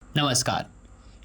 नमस्कार।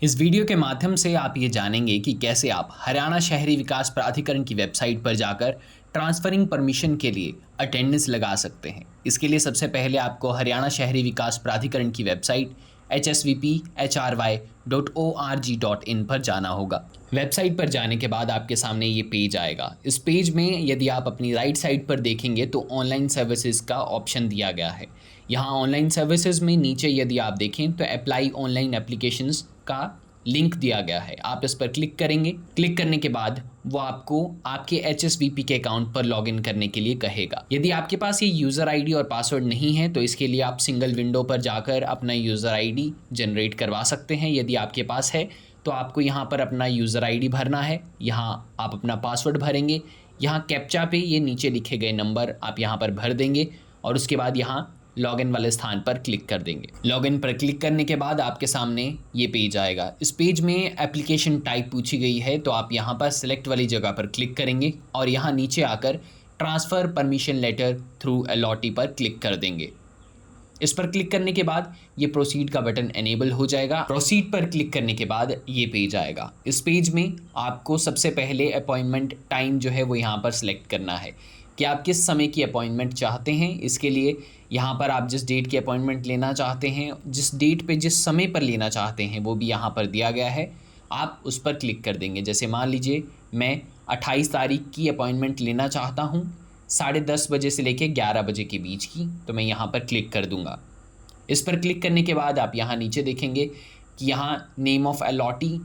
इस वीडियो के माध्यम से आप ये जानेंगे कि कैसे आप हरियाणा शहरी विकास प्राधिकरण की वेबसाइट पर जाकर ट्रांसफरिंग परमिशन के लिए अटेंडेंस लगा सकते हैं। इसके लिए सबसे पहले आपको हरियाणा शहरी विकास प्राधिकरण की वेबसाइट hsvphry.org.in पर जाना होगा। वेबसाइट पर जाने के बाद आपके सामने ये पेज आएगा। इस पेज में यदि आप अपनी राइट साइड पर देखेंगे तो ऑनलाइन सर्विसेज का ऑप्शन दिया गया है। यहाँ ऑनलाइन सर्विसेज में नीचे यदि आप देखें तो अप्लाई ऑनलाइन एप्लीकेशंस का लिंक दिया गया है। आप इस पर क्लिक करेंगे। क्लिक करने के बाद वो आपको आपके HSVP के अकाउंट पर लॉगिन करने के लिए कहेगा। यदि आपके पास ये यूज़र आईडी और पासवर्ड नहीं है तो इसके लिए आप सिंगल विंडो पर जाकर अपना यूज़र आईडी जनरेट करवा सकते हैं। यदि आपके पास है तो आपको यहाँ पर अपना यूज़र आईडी भरना है। यहाँ आप अपना पासवर्ड भरेंगे। यहाँ कैप्चा पे ये नीचे लिखे गए नंबर आप यहाँ पर भर देंगे और उसके बाद यहाँ लॉगिन वाले स्थान पर क्लिक कर देंगे। लॉगिन पर क्लिक करने के बाद आपके सामने ये पेज आएगा। इस पेज में एप्लीकेशन टाइप पूछी गई है तो आप यहाँ पर सिलेक्ट वाली जगह पर क्लिक करेंगे और यहाँ नीचे आकर transfer permission letter through allottee पर क्लिक कर देंगे। इस पर क्लिक करने के बाद ये प्रोसीड का बटन एनेबल हो जाएगा। प्रोसीड पर क्लिक करने के बाद ये पेज आएगा। इस पेज में आपको सबसे पहले अपॉइंटमेंट टाइम जो है वो यहाँ पर सिलेक्ट करना है कि आप किस समय की अपॉइंटमेंट चाहते हैं। इसके लिए यहाँ पर आप जिस डेट की अपॉइंटमेंट लेना चाहते हैं, जिस डेट पे जिस समय पर लेना चाहते हैं वो भी यहाँ पर दिया गया है। आप उस पर क्लिक कर देंगे। जैसे मान लीजिए मैं 28 तारीख की अपॉइंटमेंट लेना चाहता हूँ 10:30 बजे से लेकर 11 बजे के बीच की, तो मैं यहाँ पर क्लिक कर दूँगा। इस पर क्लिक करने के बाद आप यहाँ नीचे देखेंगे कि यहाँ नेम ऑफ़ अलॉटी,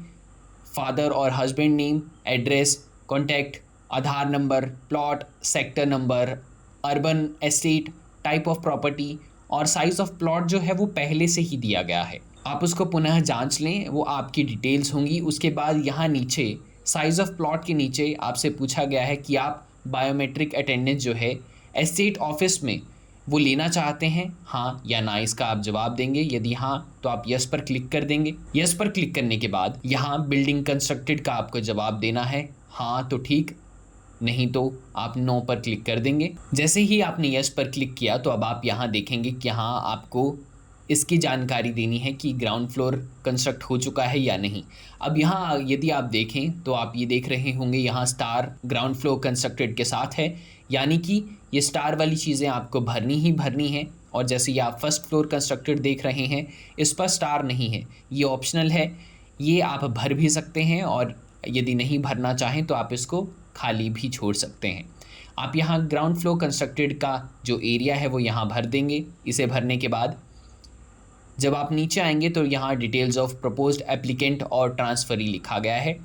फादर और husband name, address, contact, Aadhaar number, plot, sector number, urban estate, type of property और साइज़ ऑफ प्लॉट जो है वो पहले से ही दिया गया है। आप उसको पुनः जांच लें, वो आपकी डिटेल्स होंगी। उसके बाद यहाँ नीचे साइज़ ऑफ प्लॉट के नीचे आपसे पूछा गया है कि आप बायोमेट्रिक अटेंडेंस जो है एस्टेट ऑफिस में वो लेना चाहते हैं, हाँ या ना। इसका आप जवाब देंगे। यदि हाँ तो आप यस पर क्लिक कर देंगे। यस पर क्लिक करने के बाद यहाँ बिल्डिंग कंस्ट्रक्टेड का आपको जवाब देना है, हाँ तो ठीक, नहीं तो आप नो पर क्लिक कर देंगे। जैसे ही आपने यस पर क्लिक किया तो अब आप यहाँ देखेंगे कि हाँ आपको इसकी जानकारी देनी है कि ग्राउंड फ्लोर कंस्ट्रक्ट हो चुका है या नहीं। अब यहाँ यदि आप देखें तो आप ये देख रहे होंगे यहाँ स्टार ग्राउंड फ्लोर कंस्ट्रक्टेड के साथ है, यानी कि ये स्टार वाली चीज़ें आपको भरनी ही भरनी है। और जैसे ये आप फर्स्ट फ्लोर कंस्ट्रक्टेड देख रहे हैं इस पर स्टार नहीं है, ये ऑप्शनल है, ये आप भर भी सकते हैं और यदि नहीं भरना चाहें तो आप इसको खाली भी छोड़ सकते हैं। आप यहाँ ग्राउंड फ्लोर कंस्ट्रक्टेड का जो एरिया है वो यहाँ भर देंगे। इसे भरने के बाद जब आप नीचे आएंगे तो यहाँ डिटेल्स ऑफ प्रपोज्ड एप्लीकेंट और ट्रांसफरी लिखा गया है।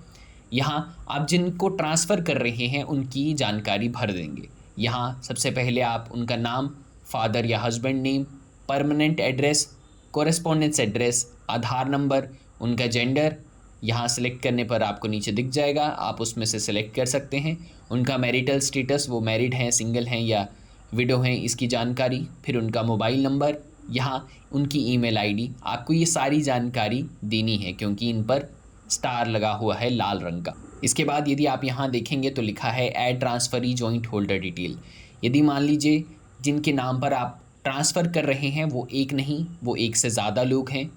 यहाँ आप जिनको ट्रांसफ़र कर रहे हैं उनकी जानकारी भर देंगे। यहाँ सबसे पहले आप उनका नाम, फादर या husband name, permanent address, correspondence address, Aadhaar number, उनका जेंडर यहाँ सेलेक्ट करने पर आपको नीचे दिख जाएगा, आप उसमें से सेलेक्ट कर सकते हैं। उनका मैरिटल स्टेटस, वो मैरिड हैं, सिंगल हैं या विडो हैं, इसकी जानकारी। फिर उनका मोबाइल नंबर, यहाँ उनकी ईमेल आईडी। आपको ये सारी जानकारी देनी है क्योंकि इन पर स्टार लगा हुआ है लाल रंग का। इसके बाद यदि आप यहाँ देखेंगे तो लिखा है add transferee joint holder detail. यदि मान लीजिए जिनके नाम पर आप ट्रांसफ़र कर रहे हैं वो एक नहीं, वो एक से ज़्यादा लोग हैं,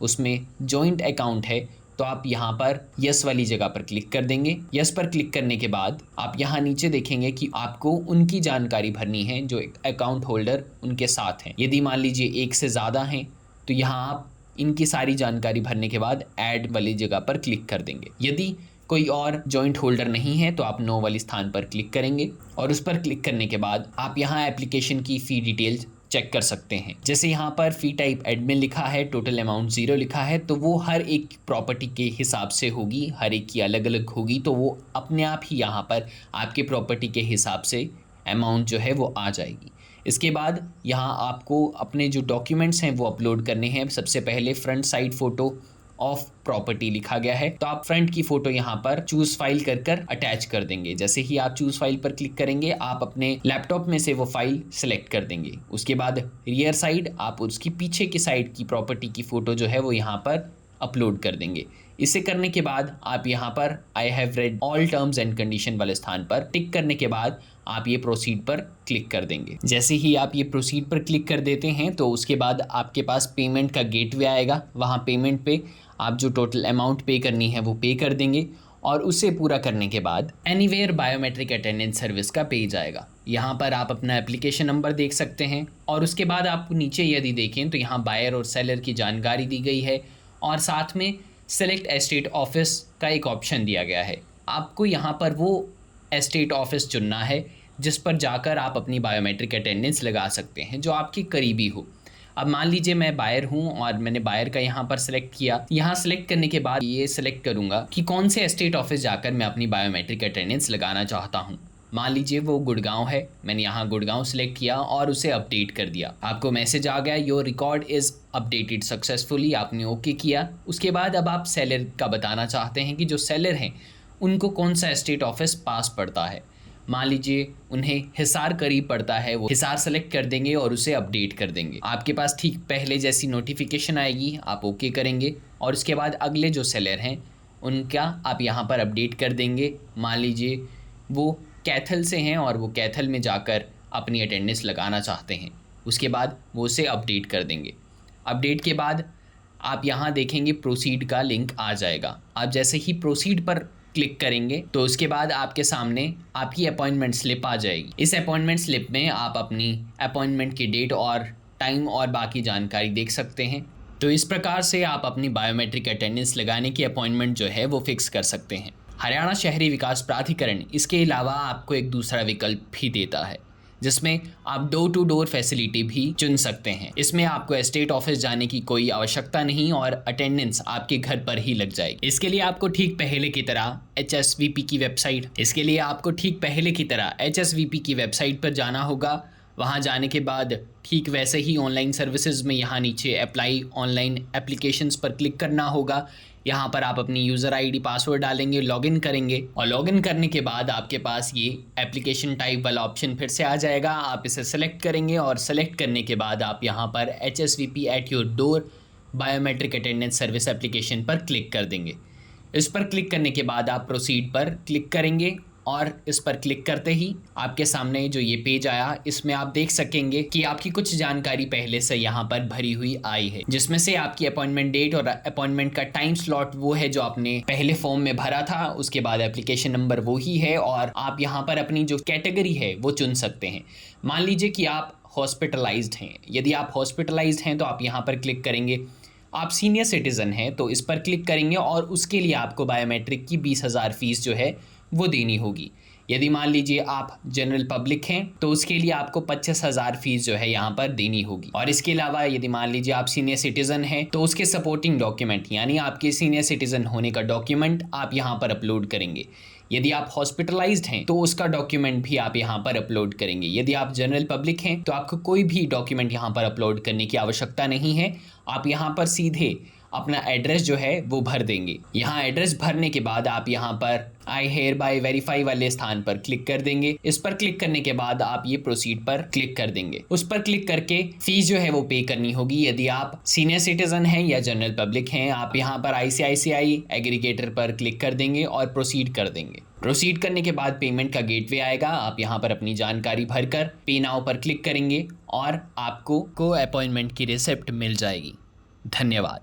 उसमें जॉइंट अकाउंट है, तो आप यहाँ पर यस वाली जगह पर क्लिक कर देंगे। यस पर क्लिक करने के बाद आप यहाँ नीचे देखेंगे कि आपको उनकी जानकारी भरनी है जो अकाउंट होल्डर उनके साथ हैं। यदि मान लीजिए एक से ज़्यादा हैं तो यहाँ आप इनकी सारी जानकारी भरने के बाद ऐड वाली जगह पर क्लिक कर देंगे। यदि कोई और जॉइंट होल्डर नहीं है तो आप नो वाली स्थान पर क्लिक करेंगे और उस पर क्लिक करने के बाद आप यहाँ एप्लीकेशन की फ़ी डिटेल्स चेक कर सकते हैं। जैसे यहाँ पर फ़ी टाइप एडमिन लिखा है, टोटल अमाउंट 0 लिखा है, तो वो हर एक प्रॉपर्टी के हिसाब से होगी, हर एक की अलग अलग होगी, तो वो अपने आप ही यहाँ पर आपके प्रॉपर्टी के हिसाब से अमाउंट जो है वो आ जाएगी। इसके बाद यहाँ आपको अपने जो डॉक्यूमेंट्स हैं वो अपलोड करने हैं। सबसे पहले front side photo of property लिखा गया है, तो आप फ्रंट की फ़ोटो यहाँ पर चूज़ फाइल कर अटैच कर देंगे। जैसे ही आप चूज़ फाइल पर क्लिक करेंगे आप अपने लैपटॉप में से वो फाइल सेलेक्ट कर देंगे। उसके बाद रियर साइड आप उसकी पीछे की साइड की प्रॉपर्टी की फ़ोटो जो है वो यहाँ पर अपलोड कर देंगे। इसे करने के बाद आप यहाँ पर I have read all terms and condition वाले स्थान पर टिक करने के बाद आप ये प्रोसीड पर क्लिक कर देंगे। जैसे ही आप ये प्रोसीड पर क्लिक कर देते हैं तो उसके बाद आपके पास पेमेंट का गेटवे आएगा। वहाँ पेमेंट पे आप जो टोटल अमाउंट पे करनी है वो पे कर देंगे और उसे पूरा करने के बाद एनीवेयर बायोमेट्रिक अटेंडेंस सर्विस का पेज आएगा। यहाँ पर आप अपना एप्लीकेशन नंबर देख सकते हैं और उसके बाद आप नीचे यदि देखें तो यहाँ बायर और सेलर की जानकारी दी गई है और साथ में सेलेक्ट एस्टेट ऑफिस का एक ऑप्शन दिया गया है। आपको यहाँ पर वो एस्टेट ऑफिस चुनना है जिस पर जाकर आप अपनी बायोमेट्रिक अटेंडेंस लगा सकते हैं जो आपके करीबी हो। अब मान लीजिए मैं बायर हूँ और मैंने बायर का यहाँ पर सिलेक्ट किया। यहाँ सिलेक्ट करने के बाद ये सिलेक्ट करूँगा कि कौन से एस्टेट ऑफिस जाकर मैं अपनी बायोमेट्रिक अटेंडेंस लगाना चाहता हूँ। मान लीजिए वो गुड़गांव है, मैंने यहाँ गुड़गांव सिलेक्ट किया और उसे अपडेट कर दिया। आपको मैसेज आ गया your record is updated successfully, आपने ओके किया। उसके बाद अब आप सेलर का बताना चाहते हैं कि जो सेलर हैं उनको कौन सा एस्टेट ऑफिस पास पड़ता है। मान लीजिए उन्हें हिसार करीब पड़ता है, वो हिसार सेलेक्ट कर देंगे और उसे अपडेट कर देंगे। आपके पास ठीक पहले जैसी नोटिफिकेशन आएगी, आप ओके करेंगे और उसके बाद अगले जो सेलर हैं उनका आप यहाँ पर अपडेट कर देंगे। मान लीजिए वो कैथल से हैं और वो कैथल में जाकर अपनी अटेंडेंस लगाना चाहते हैं। उसके बाद वो उसे अपडेट कर देंगे। अपडेट के बाद आप यहाँ देखेंगे प्रोसीड का लिंक आ जाएगा। आप जैसे ही प्रोसीड पर क्लिक करेंगे तो उसके बाद आपके सामने आपकी अपॉइंटमेंट स्लिप आ जाएगी। इस अपॉइंटमेंट स्लिप में आप अपनी अपॉइंटमेंट की डेट और टाइम और बाकी जानकारी देख सकते हैं। तो इस प्रकार से आप अपनी बायोमेट्रिक अटेंडेंस लगाने की अपॉइंटमेंट जो है वो फिक्स कर सकते हैं। हरियाणा शहरी विकास प्राधिकरण इसके अलावा आपको एक दूसरा विकल्प भी देता है जिसमें आप डोर टू डोर फैसिलिटी भी चुन सकते हैं। इसमें आपको एस्टेट ऑफिस जाने की कोई आवश्यकता नहीं और अटेंडेंस आपके घर पर ही लग जाएगी। इसके लिए आपको ठीक पहले की तरह HSVP की वेबसाइट पर जाना होगा। वहां जाने के बाद ठीक वैसे ही ऑनलाइन सर्विसेज में यहाँ नीचे अप्लाई ऑनलाइन एप्लीकेशंस पर क्लिक करना होगा। यहाँ पर आप अपनी यूज़र आईडी पासवर्ड डालेंगे, लॉगिन करेंगे और लॉगिन करने के बाद आपके पास ये एप्लीकेशन टाइप वाला ऑप्शन फिर से आ जाएगा। आप इसे सेलेक्ट करेंगे और सेलेक्ट करने के बाद आप यहाँ पर HSVP at your door biometric attendance service application पर क्लिक कर देंगे। इस पर क्लिक करने के बाद आप प्रोसीड पर क्लिक करेंगे और इस पर क्लिक करते ही आपके सामने जो ये पेज आया इसमें आप देख सकेंगे कि आपकी कुछ जानकारी पहले से यहाँ पर भरी हुई आई है, जिसमें से आपकी अपॉइंटमेंट डेट और अपॉइंटमेंट का टाइम स्लॉट वो है जो आपने पहले फॉर्म में भरा था। उसके बाद एप्लीकेशन नंबर वो ही है और आप यहाँ पर अपनी जो कैटेगरी है वो चुन सकते हैं। मान लीजिए कि आप हॉस्पिटलाइज्ड हैं। यदि आप हॉस्पिटलाइज्ड हैं तो आप यहाँ पर क्लिक करेंगे। आप सीनियर सिटीज़न हैं तो इस पर क्लिक करेंगे और उसके लिए आपको बायोमेट्रिक की 20,000 फीस जो है वो देनी होगी। यदि मान लीजिए आप जनरल पब्लिक हैं तो उसके लिए आपको 25,000 फीस जो है यहाँ पर देनी होगी। और इसके अलावा यदि मान लीजिए आप सीनियर सिटीज़न हैं तो उसके सपोर्टिंग डॉक्यूमेंट यानी आपके सीनियर सिटीज़न होने का डॉक्यूमेंट आप यहाँ पर अपलोड करेंगे। यदि आप हॉस्पिटलाइज्ड हैं तो उसका डॉक्यूमेंट भी आप यहाँ पर अपलोड करेंगे। यदि आप जनरल पब्लिक हैं तो आपको कोई भी डॉक्यूमेंट यहाँ पर अपलोड करने की आवश्यकता नहीं है। आप यहाँ पर सीधे अपना एड्रेस जो है वो भर देंगे। यहाँ एड्रेस भरने के बाद आप यहाँ पर आई हेयर बाय वेरीफाई वाले स्थान पर क्लिक कर देंगे। इस पर क्लिक करने के बाद आप ये प्रोसीड पर क्लिक कर देंगे। उस पर क्लिक करके फीस जो है वो पे करनी होगी। यदि आप सीनियर सिटीजन हैं या जनरल पब्लिक हैं, आप यहाँ पर ICICI एग्रीगेटर पर क्लिक कर देंगे और प्रोसीड कर देंगे। प्रोसीड करने के बाद पेमेंट का गेटवे आएगा। आप यहाँ पर अपनी जानकारी भरकर पे नाउ पर क्लिक करेंगे और आपको अपॉइंटमेंट की रिसिप्ट मिल जाएगी। धन्यवाद।